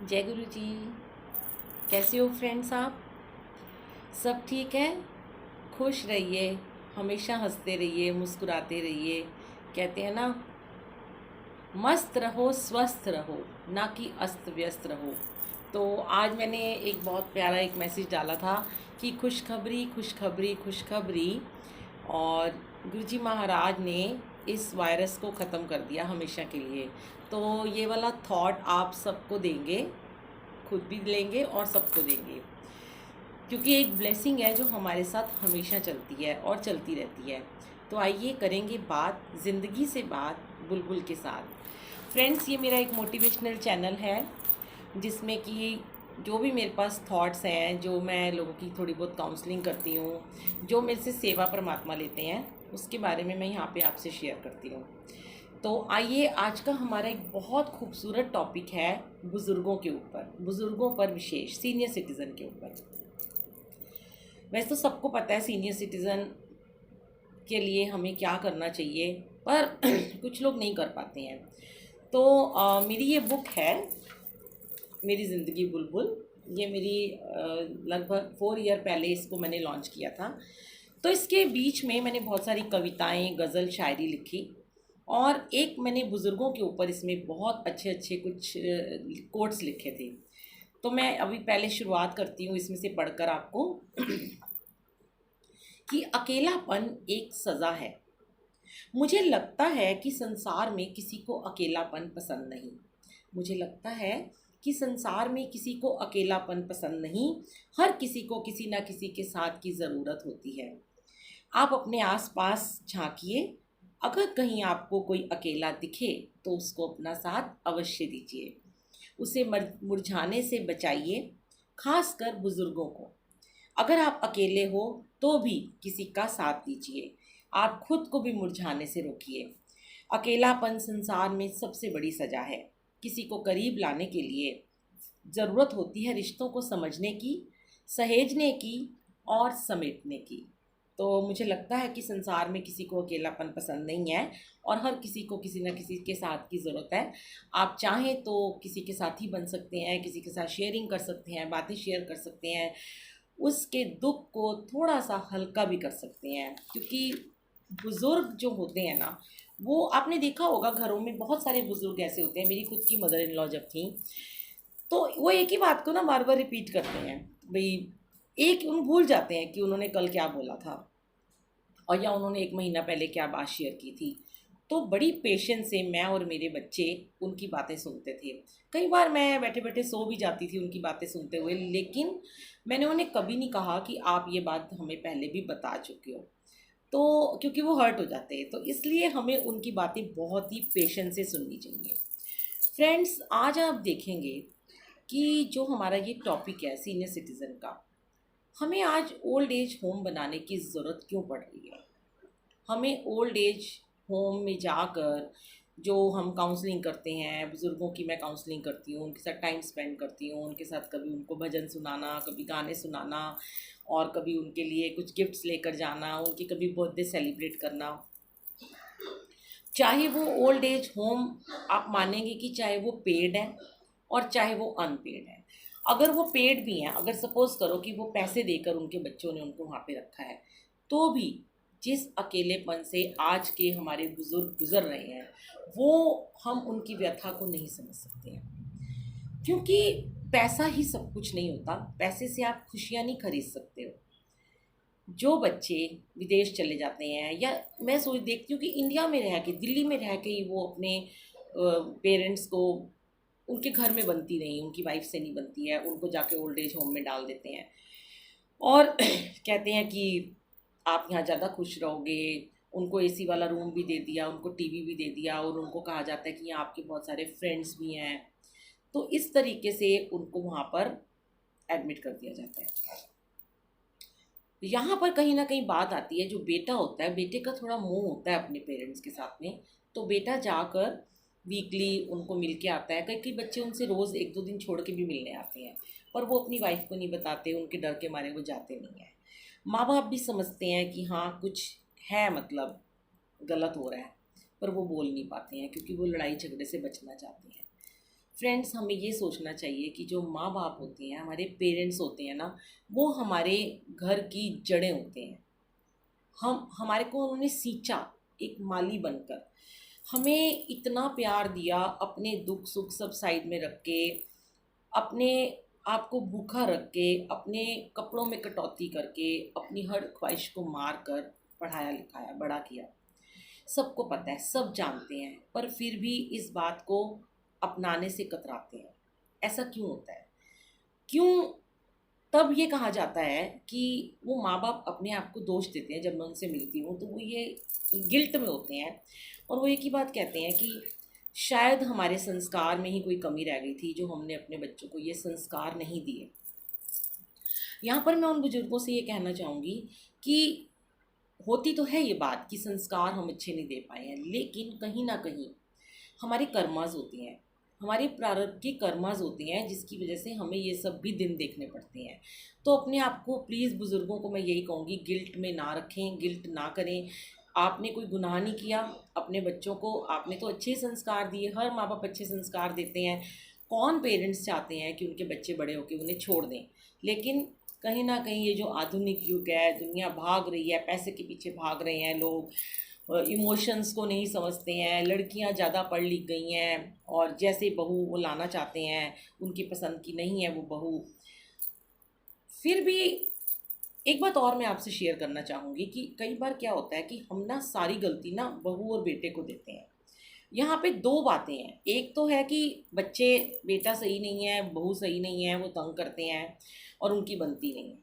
जय गुरु जी। कैसे हो फ्रेंड्स आप? सब ठीक है? खुश रहिए, हमेशा हंसते रहिए, मुस्कुराते रहिए। कहते हैं ना, मस्त रहो स्वस्थ रहो, ना कि अस्त व्यस्त रहो। तो आज मैंने एक बहुत प्यारा एक मैसेज डाला था कि खुशखबरी खुशखबरी खुशखबरी। और गुरुजी महाराज ने इस वायरस को ख़त्म कर दिया हमेशा के लिए। तो ये वाला थॉट आप सबको देंगे, खुद भी लेंगे और सबको देंगे, क्योंकि एक ब्लेसिंग है जो हमारे साथ हमेशा चलती है और चलती रहती है। तो आइए करेंगे बात ज़िंदगी से, बात बुलबुल के साथ। फ्रेंड्स, ये मेरा एक मोटिवेशनल चैनल है जिसमें कि जो भी मेरे पास थॉट्स हैं, जो मैं लोगों की थोड़ी बहुत काउंसलिंग करती हूँ, जो मेरे से सेवा परमात्मा लेते हैं, उसके बारे में मैं यहाँ पे आपसे शेयर करती हूँ। तो आइए, आज का हमारा एक बहुत खूबसूरत टॉपिक है बुज़ुर्गों के ऊपर, बुज़ुर्गों पर विशेष, सीनियर सिटीज़न के ऊपर। वैसे तो सबको पता है सीनियर सिटीज़न के लिए हमें क्या करना चाहिए, पर कुछ लोग नहीं कर पाते हैं। तो मेरी ये बुक है, मेरी ज़िंदगी बुलबुल। ये मेरी लगभग 4 ईयर पहले इसको मैंने लॉन्च किया था। तो इसके बीच में मैंने बहुत सारी कविताएं, गज़ल, शायरी लिखी, और एक मैंने बुज़ुर्गों के ऊपर इसमें बहुत अच्छे अच्छे कुछ कोट्स लिखे थे। तो मैं अभी पहले शुरुआत करती हूँ इसमें से पढ़कर आपको कि अकेलापन एक सज़ा है। मुझे लगता है कि संसार में किसी को अकेलापन पसंद नहीं। मुझे लगता है कि संसार में किसी को अकेलापन पसंद नहीं। हर किसी को किसी ना किसी के साथ की ज़रूरत होती है। आप अपने आसपास झांकिए, अगर कहीं आपको कोई अकेला दिखे तो उसको अपना साथ अवश्य दीजिए। उसे मुरझाने से बचाइए, खासकर बुज़ुर्गों को। अगर आप अकेले हो तो भी किसी का साथ दीजिए। आप खुद को भी मुरझाने से रोकिए। अकेलापन संसार में सबसे बड़ी सज़ा है। किसी को करीब लाने के लिए ज़रूरत होती है रिश्तों को समझने की, सहेजने की और समेटने की। तो मुझे लगता है कि संसार में किसी को अकेलापन पसंद नहीं है, और हर किसी को किसी न किसी के साथ की ज़रूरत है। आप चाहें तो किसी के साथ ही बन सकते हैं, किसी के साथ शेयरिंग कर सकते हैं, बातें शेयर कर सकते हैं, उसके दुख को थोड़ा सा हल्का भी कर सकते हैं। क्योंकि बुज़ुर्ग जो होते हैं ना, वो आपने देखा होगा घरों में बहुत सारे बुज़ुर्ग ऐसे होते हैं। मेरी खुद की मदर इन लॉ जब थी, तो वो एक ही बात को ना बार बार रिपीट करते हैं। भाई, एक उन भूल जाते हैं कि उन्होंने कल क्या बोला था, और या उन्होंने 1 महीना पहले क्या बात शेयर की थी। तो बड़ी पेशेंस से मैं और मेरे बच्चे उनकी बातें सुनते थे। कई बार मैं बैठे बैठे सो भी जाती थी उनकी बातें सुनते हुए, लेकिन मैंने उन्हें कभी नहीं कहा कि आप ये बात हमें पहले भी बता चुके हो। तो क्योंकि वो हर्ट हो जाते हैं, तो इसलिए हमें उनकी बातें बहुत ही पेशेंस से सुननी चाहिए। फ्रेंड्स, आज आप देखेंगे कि जो हमारा ये टॉपिक है सीनियर सिटीज़न का, हमें आज ओल्ड एज होम बनाने की ज़रूरत क्यों पड़ रही है। हमें ओल्ड एज होम में जाकर जो हम काउंसलिंग करते हैं, बुज़ुर्गों की मैं काउंसलिंग करती हूँ, उनके साथ टाइम स्पेंड करती हूँ, उनके साथ कभी उनको भजन सुनाना, कभी गाने सुनाना, और कभी उनके लिए कुछ गिफ्ट्स लेकर जाना, उनकी कभी बर्थडे सेलिब्रेट करना। चाहे वो ओल्ड एज होम, आप मानेंगे कि चाहे वो पेड है और चाहे वो अनपेड है। अगर वो पेड भी हैं, अगर सपोज़ करो कि वो पैसे देकर उनके बच्चों ने उनको वहाँ पे रखा है, तो भी जिस अकेलेपन से आज के हमारे बुज़ुर्ग गुज़र रहे हैं, वो हम उनकी व्यथा को नहीं समझ सकते हैं। क्योंकि पैसा ही सब कुछ नहीं होता, पैसे से आप खुशियाँ नहीं खरीद सकते हो। जो बच्चे विदेश चले जाते हैं, या मैं सोच देखती हूँ कि इंडिया में रह के, दिल्ली में रह के ही वो अपने पेरेंट्स को, उनके घर में बनती नहीं, उनकी वाइफ से नहीं बनती है, उनको जाके ओल्ड एज होम में डाल देते हैं, और कहते हैं कि आप यहाँ ज़्यादा खुश रहोगे। उनको एसी वाला रूम भी दे दिया, उनको टीवी भी दे दिया, और उनको कहा जाता है कि यहाँ आपके बहुत सारे फ्रेंड्स भी हैं। तो इस तरीके से उनको वहाँ पर एडमिट कर दिया जाता है। यहाँ पर कहीं ना कहीं बात आती है, जो बेटा होता है, बेटे का थोड़ा मोह होता है अपने पेरेंट्स के साथ में। तो बेटा जाकर वीकली उनको मिल के आता है। कई कई बच्चे उनसे रोज़ 1-2 दिन छोड़ के भी मिलने आते हैं, पर वो अपनी वाइफ को नहीं बताते, उनके डर के मारे वो जाते नहीं हैं। माँ बाप भी समझते हैं कि हाँ कुछ है, मतलब गलत हो रहा है, पर वो बोल नहीं पाते हैं क्योंकि वो लड़ाई झगड़े से बचना चाहते हैं। फ्रेंड्स, हमें ये सोचना चाहिए कि जो माँ बाप होते हैं, हमारे पेरेंट्स होते हैं ना, वो हमारे घर की जड़ें होते हैं। हम हमारे को उन्होंने सींचा एक माली बनकर, हमें इतना प्यार दिया, अपने दुख सुख सब साइड में रख के, अपने आप को भूखा रख के, अपने कपड़ों में कटौती करके, अपनी हर ख्वाहिश को मार कर पढ़ाया लिखाया बड़ा किया। सबको पता है, सब जानते हैं, पर फिर भी इस बात को अपनाने से कतराते हैं। ऐसा क्यों होता है? क्यों? तब ये कहा जाता है कि वो माँ बाप अपने आप को दोष देते हैं। जब मैं उनसे मिलती हूँ तो वो ये गिल्ट में होते हैं, और वो एक ही बात कहते हैं कि शायद हमारे संस्कार में ही कोई कमी रह गई थी, जो हमने अपने बच्चों को ये संस्कार नहीं दिए। यहाँ पर मैं उन बुजुर्गों से ये कहना चाहूँगी कि होती तो है ये बात कि संस्कार हम अच्छे नहीं दे पाए हैं, लेकिन कहीं ना कहीं हमारी कर्माज होती हैं, हमारी प्रारब्ध की कर्माज होती हैं, जिसकी वजह से हमें ये सब भी दिन देखने पड़ते हैं। तो अपने आप को प्लीज़, बुज़ुर्गों को मैं यही कहूँगी, गिल्ट में ना रखें, गिल्ट ना करें। आपने कोई गुनाह नहीं किया, अपने बच्चों को आपने तो अच्छे संस्कार दिए। हर माँ बाप अच्छे संस्कार देते हैं। कौन पेरेंट्स चाहते हैं कि उनके बच्चे बड़े होकर उन्हें छोड़ दें? लेकिन कहीं ना कहीं ये जो आधुनिक युग है, दुनिया भाग रही है, पैसे के पीछे भाग रहे हैं लोग, इमोशंस को नहीं समझते हैं, लड़कियां ज़्यादा पढ़ लिख गई हैं और जैसे बहू वो लाना चाहते हैं, उनकी पसंद की नहीं है वो बहू। फिर भी एक बात और मैं आपसे शेयर करना चाहूँगी कि कई बार क्या होता है कि हम ना सारी गलती ना बहू और बेटे को देते हैं। यहाँ पे दो बातें हैं। एक तो है कि बच्चे, बेटा सही नहीं है, बहू सही नहीं है, वो तंग करते हैं और उनकी बनती नहीं है।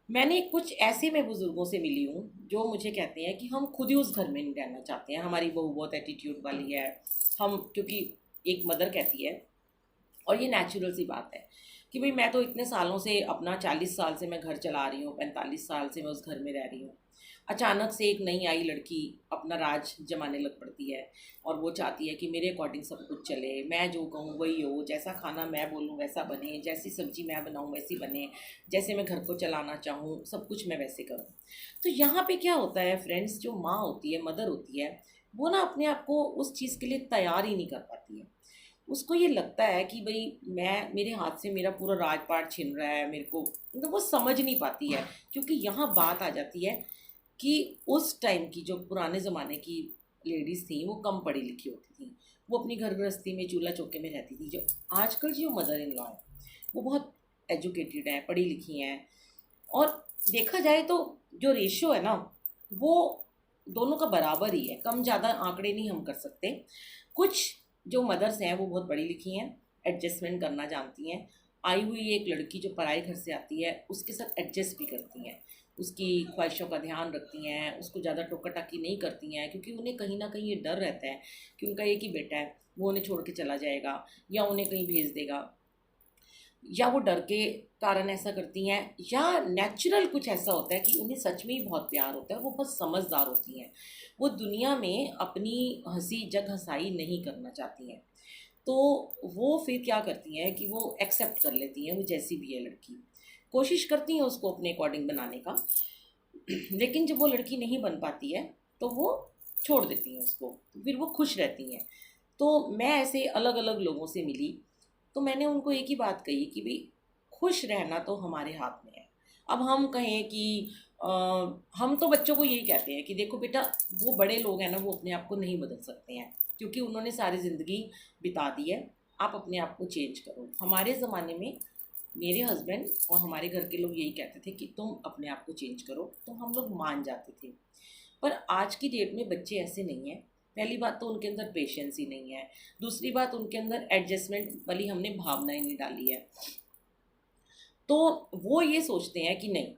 मैंने कुछ ऐसे मैं बुज़ुर्गों से मिली हूँ जो मुझे कहते हैं कि हम खुद ही उस घर में नहीं रहना चाहते हैं, हमारी बहू बहुत एटीट्यूड वाली है। हम, क्योंकि एक मदर कहती है, और ये नेचुरल सी बात है कि भाई मैं तो इतने सालों से, अपना 40 साल से मैं घर चला रही हूँ, 45 साल से मैं उस घर में रह रही हूँ। अचानक से एक नई आई लड़की अपना राज जमाने लग पड़ती है और वो चाहती है कि मेरे अकॉर्डिंग सब कुछ चले, मैं जो कहूँ वही हो, जैसा खाना मैं बोलूँ वैसा बने, जैसी सब्जी मैं बनाऊँ वैसी बने, जैसे मैं घर को चलाना चाहूँ सब कुछ मैं वैसे करूँ। तो यहाँ पे क्या होता है फ्रेंड्स, जो माँ होती है, मदर होती है, वो ना अपने आप को उस चीज़ के लिए तैयार ही नहीं कर पाती है। उसको ये लगता है कि भाई मैं, मेरे हाथ से मेरा पूरा राजपाट छिन रहा है, मेरे को मतलब वो समझ नहीं पाती है। क्योंकि यहाँ बात आ जाती है कि उस टाइम की जो पुराने ज़माने की लेडीज़ थी वो कम पढ़ी लिखी होती थी, वो अपनी घर गृहस्थी में चूल्हा चौके में रहती थी। जो आजकल जो मदर इन लॉ है वो बहुत एजुकेटेड हैं, पढ़ी लिखी हैं, और देखा जाए तो जो रेशियो है ना वो दोनों का बराबर ही है, कम ज़्यादा आंकड़े नहीं हम कर सकते। कुछ जो मदर्स हैं वो बहुत पढ़ी लिखी हैं, एडजस्टमेंट करना जानती हैं। आई हुई एक लड़की जो पराए घर से आती है उसके साथ एडजस्ट भी करती हैं, उसकी ख्वाहिशों का ध्यान रखती हैं, उसको ज़्यादा टोका टाकी नहीं करती हैं, क्योंकि उन्हें कहीं ना कहीं ये डर रहता है कि उनका एक ही बेटा है, वो उन्हें छोड़ के चला जाएगा या उन्हें कहीं भेज देगा, या वो डर के कारण ऐसा करती हैं, या नेचुरल कुछ ऐसा होता है कि उन्हें सच में ही बहुत प्यार होता है, वो बहुत समझदार होती हैं, वो दुनिया में अपनी हंसी जग हंसाई नहीं करना चाहती हैं। तो वो फिर क्या करती हैं कि वो एक्सेप्ट कर लेती हैं, वो जैसी भी है लड़की, कोशिश करती हैं उसको अपने अकॉर्डिंग बनाने का। लेकिन जब वो लड़की नहीं बन पाती है तो वो छोड़ देती हैं उसको, फिर वो खुश रहती हैं। तो मैं ऐसे अलग अलग लोगों से मिली, तो मैंने उनको एक ही बात कही कि भाई खुश रहना तो हमारे हाथ में है। अब हम कहें कि अ, हम तो बच्चों को यही कहते हैं कि देखो बेटा, वो बड़े लोग हैं ना, वो अपने आप को नहीं बदल सकते हैं, क्योंकि उन्होंने सारी ज़िंदगी बिता दी है। आप अपने आप को चेंज करो। हमारे ज़माने में मेरे हस्बैंड और हमारे घर के लोग यही कहते थे कि तुम अपने आप को चेंज करो, तो हम लोग मान जाते थे। पर आज की डेट में बच्चे ऐसे नहीं हैं। पहली बात तो उनके अंदर पेशेंस ही नहीं है, दूसरी बात उनके अंदर एडजस्टमेंट वाली हमने भावनाएं नहीं डाली है। तो वो ये सोचते हैं कि नहीं,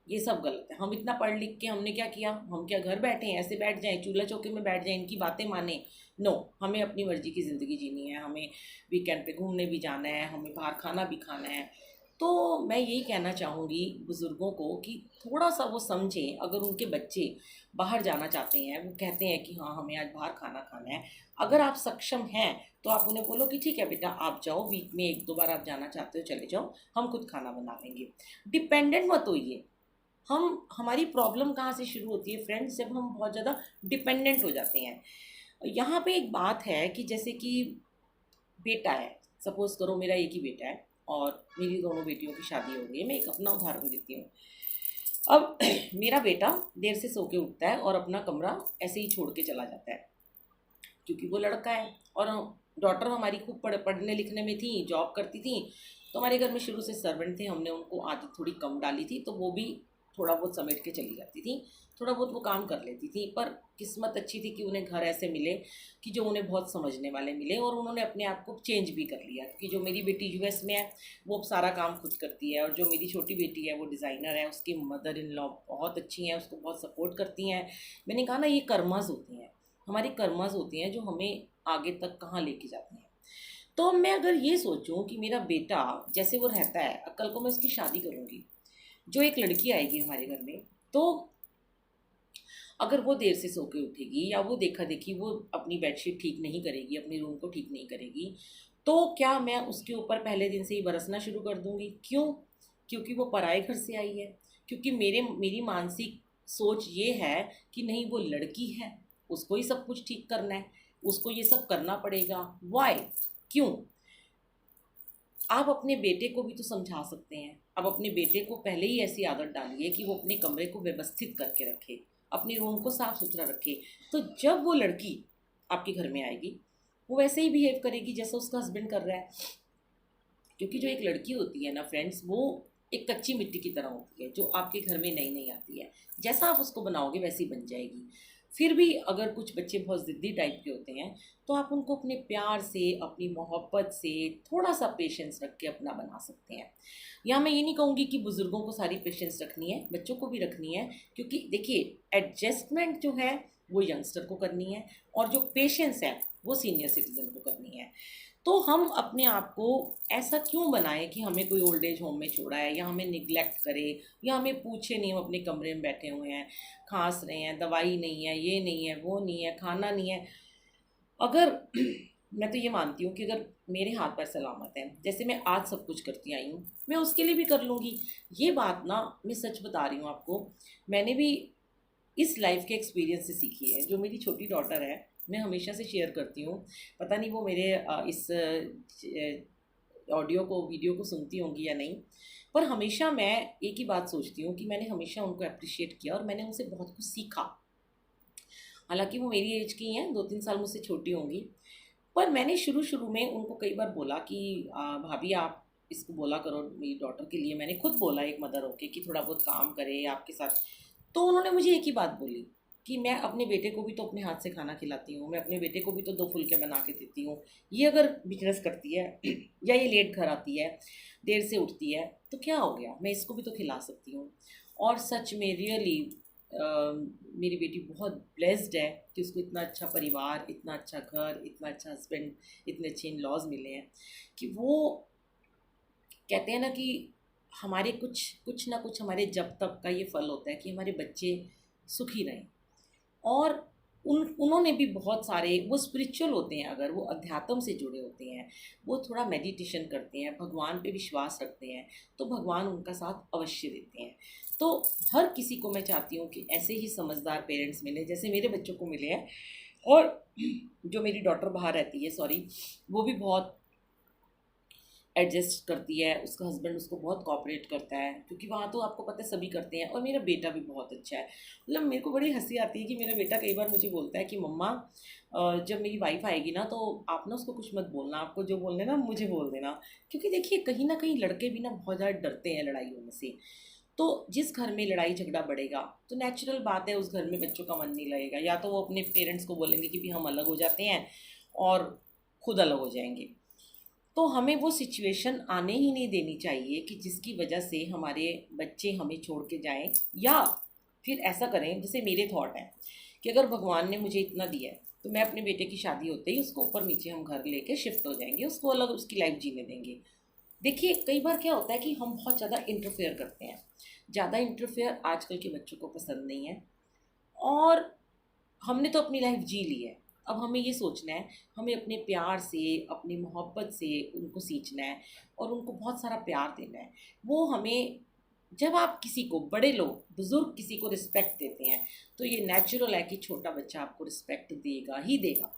ये सब गलत है, हम इतना पढ़ लिख के हमने क्या किया, हम क्या घर बैठे हैं, ऐसे बैठ जाएं, चूल्हा चौके में बैठ जाएं, इनकी बातें माने। नो, हमें अपनी मर्जी की ज़िंदगी जीनी है, हमें वीकेंड पे घूमने भी जाना है, हमें बाहर खाना भी खाना है। तो मैं यही कहना चाहूँगी बुज़ुर्गों को कि थोड़ा सा वो समझें। अगर उनके बच्चे बाहर जाना चाहते हैं, वो कहते हैं कि हाँ हमें आज बाहर खाना खाना है, अगर आप सक्षम हैं तो आप उन्हें बोलो कि ठीक है बेटा आप जाओ, वीक में एक दो बार आप जाना चाहते हो चले जाओ, हम खुद खाना बना लेंगे। डिपेंडेंट मत होइए। हमारी प्रॉब्लम कहाँ से शुरू होती है फ्रेंड्स, जब हम बहुत ज़्यादा डिपेंडेंट हो जाते हैं। यहाँ पे एक बात है कि जैसे कि बेटा है, सपोज़ करो मेरा एक ही बेटा है और मेरी दोनों बेटियों की शादी हो गई है। मैं एक अपना उदाहरण देती हूँ। अब मेरा बेटा देर से सो के उठता है और अपना कमरा ऐसे ही छोड़ के चला जाता है, क्योंकि वो लड़का है। और डॉटर हमारी खूब पढ़ने लिखने में थी, जॉब करती थी, तो हमारे घर में शुरू से सर्वेंट थे, हमने उनको आदत थोड़ी कम डाली थी, तो वो भी थोड़ा बहुत समेट के चली जाती थी, थोड़ा बहुत वो काम कर लेती थी। पर किस्मत अच्छी थी कि उन्हें घर ऐसे मिले कि जो उन्हें बहुत समझने वाले मिले, और उन्होंने अपने आप को चेंज भी कर लिया। क्योंकि जो मेरी बेटी यूएस में है वो अब सारा काम खुद करती है, और जो मेरी छोटी बेटी है वो डिज़ाइनर है, उसकी मदर इन लॉ बहुत अच्छी हैं, उसको बहुत सपोर्ट करती हैं। मैंने कहा ना, ये कर्मास होती हैं, हमारी कर्मास होती हैं जो हमें आगे तक कहाँ लेके जाती हैं। तो मैं अगर ये सोचूं कि मेरा बेटा जैसे वो रहता है, कल को मैं उसकी शादी करूंगी, जो एक लड़की आएगी हमारे घर में, तो अगर वो देर से सो के उठेगी या वो देखा देखी वो अपनी बेडशीट ठीक नहीं करेगी, अपने रूम को ठीक नहीं करेगी, तो क्या मैं उसके ऊपर पहले दिन से ही बरसना शुरू कर दूंगी? क्यों? क्योंकि वो पराए घर से आई है। क्योंकि मेरी मानसिक सोच ये है कि नहीं, वो लड़की है, उसको ही सब कुछ ठीक करना है, उसको ये सब करना पड़ेगा। वाई? क्यों? आप अपने बेटे को भी तो समझा सकते हैं। अब अपने बेटे को पहले ही ऐसी आदत डालिए कि वो अपने कमरे को व्यवस्थित करके रखे, अपने रूम को साफ सुथरा रखे। तो जब वो लड़की आपके घर में आएगी, वो वैसे ही बिहेव करेगी जैसा उसका हस्बैंड कर रहा है। क्योंकि जो एक लड़की होती है ना फ्रेंड्स, वो एक कच्ची मिट्टी की तरह होती है, जो आपके घर में नई नई आती है। जैसा आप उसको बनाओगे वैसी बन जाएगी। फिर भी अगर कुछ बच्चे बहुत ज़िद्दी टाइप के होते हैं, तो आप उनको अपने प्यार से, अपनी मोहब्बत से, थोड़ा सा पेशेंस रख के अपना बना सकते हैं। या मैं ये नहीं कहूँगी कि बुज़ुर्गों को सारी पेशेंस रखनी है, बच्चों को भी रखनी है। क्योंकि देखिए, एडजस्टमेंट जो है वो यंगस्टर को करनी है, और जो पेशेंस है वो सीनियर सिटीज़न को करनी है। तो हम अपने आप को ऐसा क्यों बनाएं कि हमें कोई ओल्ड एज होम में छोड़ा है, या हमें निगलेक्ट करे, या हमें पूछे नहीं, हम अपने कमरे में बैठे हुए हैं, खांस रहे हैं, दवाई नहीं है, ये नहीं है, वो नहीं है, खाना नहीं है। अगर मैं तो ये मानती हूँ कि अगर मेरे हाथ पैर सलामत हैं, जैसे मैं आज सब कुछ करती आई हूँ, मैं उसके लिए भी कर लूँगी। ये बात ना, मैं सच बता रही हूँ आपको, मैंने भी इस लाइफ के एक्सपीरियंस से सीखी है। जो मेरी छोटी डॉटर है, मैं हमेशा से शेयर करती हूँ, पता नहीं वो मेरे इस ऑडियो को, वीडियो को सुनती होंगी या नहीं, पर हमेशा मैं एक ही बात सोचती हूँ कि मैंने हमेशा उनको अप्रिशिएट किया और मैंने उनसे बहुत कुछ सीखा। हालांकि वो मेरी एज की हैं, 2-3 साल मुझसे छोटी होंगी, पर मैंने शुरू शुरू में उनको कई बार बोला कि भाभी आप इसको बोला करो, मेरी डॉटर के लिए मैंने खुद बोला एक मदर होके कि थोड़ा बहुत काम करे आपके साथ। तो उन्होंने मुझे एक ही बात बोली कि मैं अपने बेटे को भी तो अपने हाथ से खाना खिलाती हूँ, मैं अपने बेटे को भी तो 2 फुलके बना के देती हूँ। ये अगर बिजनेस करती है या ये लेट घर आती है, देर से उठती है, तो क्या हो गया, मैं इसको भी तो खिला सकती हूँ। और सच में रियली मेरी बेटी बहुत ब्लेस्ड है कि उसको इतना अच्छा परिवार, इतना अच्छा घर, इतना अच्छा हस्बैंड, इतने अच्छे इन लॉज मिले हैं कि वो कहते हैं ना कि हमारे कुछ कुछ ना कुछ हमारे जब तक का ये फल होता है कि हमारे बच्चे सुखी रहें। और उन्होंने भी बहुत सारे, वो स्पिरिचुअल होते हैं, अगर वो अध्यात्म से जुड़े होते हैं, वो थोड़ा मेडिटेशन करते हैं, भगवान पे विश्वास रखते हैं, तो भगवान उनका साथ अवश्य देते हैं। तो हर किसी को मैं चाहती हूँ कि ऐसे ही समझदार पेरेंट्स मिले जैसे मेरे बच्चों को मिले हैं। और जो मेरी डॉटर बाहर रहती है, सॉरी, वो भी बहुत एडजस्ट करती है, उसका हस्बैंड उसको बहुत कॉपरेट करता है, क्योंकि वहाँ तो आपको पता है सभी करते हैं। और मेरा बेटा भी बहुत अच्छा है। मतलब मेरे को बड़ी हंसी आती है कि मेरा बेटा कई बार मुझे बोलता है कि मम्मा, जब मेरी वाइफ आएगी ना तो आप ना उसको कुछ मत बोलना, आपको जो बोलने ना मुझे बोल देना। क्योंकि देखिए, कहीं ना कहीं लड़के भी ना बहुत ज़्यादा डरते हैं लड़ाई होने से। तो जिस घर में लड़ाई झगड़ा बढ़ेगा, तो नेचुरल बात है उस घर में बच्चों का मन नहीं लगेगा, या तो वो अपने पेरेंट्स को बोलेंगे कि भी हम अलग हो जाते हैं, और खुद अलग हो जाएंगे। तो हमें वो सिचुएशन आने ही नहीं देनी चाहिए कि जिसकी वजह से हमारे बच्चे हमें छोड़ के जाएं। या फिर ऐसा करें, जैसे मेरे थॉट हैं कि अगर भगवान ने मुझे इतना दिया है, तो मैं अपने बेटे की शादी होते ही उसको ऊपर नीचे हम घर लेके शिफ्ट हो जाएंगे, उसको अलग उसकी लाइफ जीने देंगे। देखिए, कई बार क्या होता है कि हम बहुत ज़्यादा इंटरफेयर करते हैं। ज़्यादा इंटरफेयर आजकल के बच्चों को पसंद नहीं है। और हमने तो अपनी लाइफ जी ली है, अब हमें ये सोचना है, हमें अपने प्यार से, अपनी मोहब्बत से उनको सींचना है, और उनको बहुत सारा प्यार देना है। वो हमें, जब आप किसी को, बड़े लोग, बुज़ुर्ग किसी को रिस्पेक्ट देते हैं, तो ये नेचुरल है कि छोटा बच्चा आपको रिस्पेक्ट देगा ही देगा।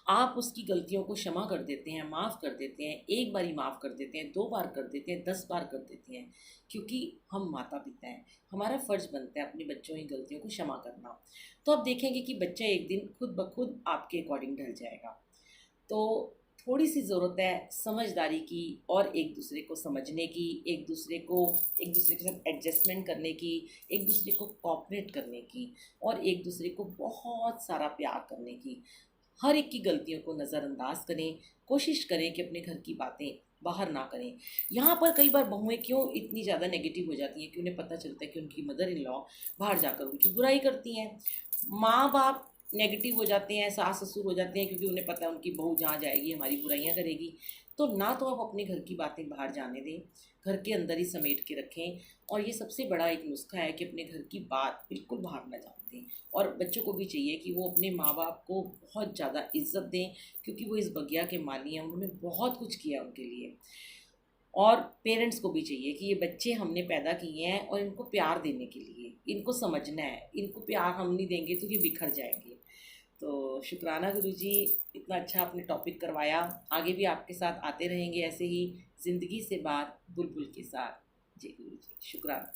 आप उसकी गलतियों को क्षमा कर देते हैं, माफ़ कर देते हैं, एक बारी माफ़ कर देते हैं, 2 बार कर देते हैं, 10 बार कर देते हैं, क्योंकि हम माता-पिता हैं। हमारा फ़र्ज़ बनता है अपने बच्चों की गलतियों को क्षमा करना। तो आप देखेंगे कि बच्चा एक दिन खुद ब खुद आपके अकॉर्डिंग ढल जाएगा। तो थोड़ी-सी ज़रूरत है समझदारी की और एक-दूसरे को समझने की, एक-दूसरे के साथ एडजस्टमेंट करने की, एक-दूसरे को कोऑपरेट करने की और एक-दूसरे को बहुत सारा प्यार करने की। हर एक की गलतियों को नज़रअंदाज करें, कोशिश करें कि अपने घर की बातें बाहर ना करें। यहाँ पर कई बार बहुएँ क्यों इतनी ज़्यादा नेगेटिव हो जाती हैं कि उन्हें पता चलता है कि उनकी मदर इन लॉ बाहर जाकर उनकी बुराई करती हैं। माँ-बाप नेगेटिव हो जाते हैं, सास-ससुर हो जाते हैं क्योंकि उन्हें पता है उनकी बहू जहाँ जाएगी हमारी बुराइयाँ करेगी। तो ना तो आप अपने घर की बातें बाहर जाने दें, घर के अंदर ही समेट के रखें और ये सबसे बड़ा एक नुस्खा है कि अपने घर की बात बिल्कुल बाहर ना जाने दें। और बच्चों को भी चाहिए कि वो अपने माँ-बाप को बहुत ज़्यादा इज़्ज़त दें क्योंकि वो इस बगिया के माली हैं, उन्होंने बहुत कुछ किया उनके लिए। और पेरेंट्स को भी चाहिए कि ये बच्चे हमने पैदा किए हैं और इनको प्यार देने के लिए, इनको समझना है, इनको प्यार हम नहीं देंगे तो ये बिखर जाएँगे। तो शुक्राना गुरुजी, इतना अच्छा आपने टॉपिक करवाया। आगे भी आपके साथ आते रहेंगे ऐसे ही ज़िंदगी से बात बुलबुल के साथ। जी गुरुजी, शुक्राना।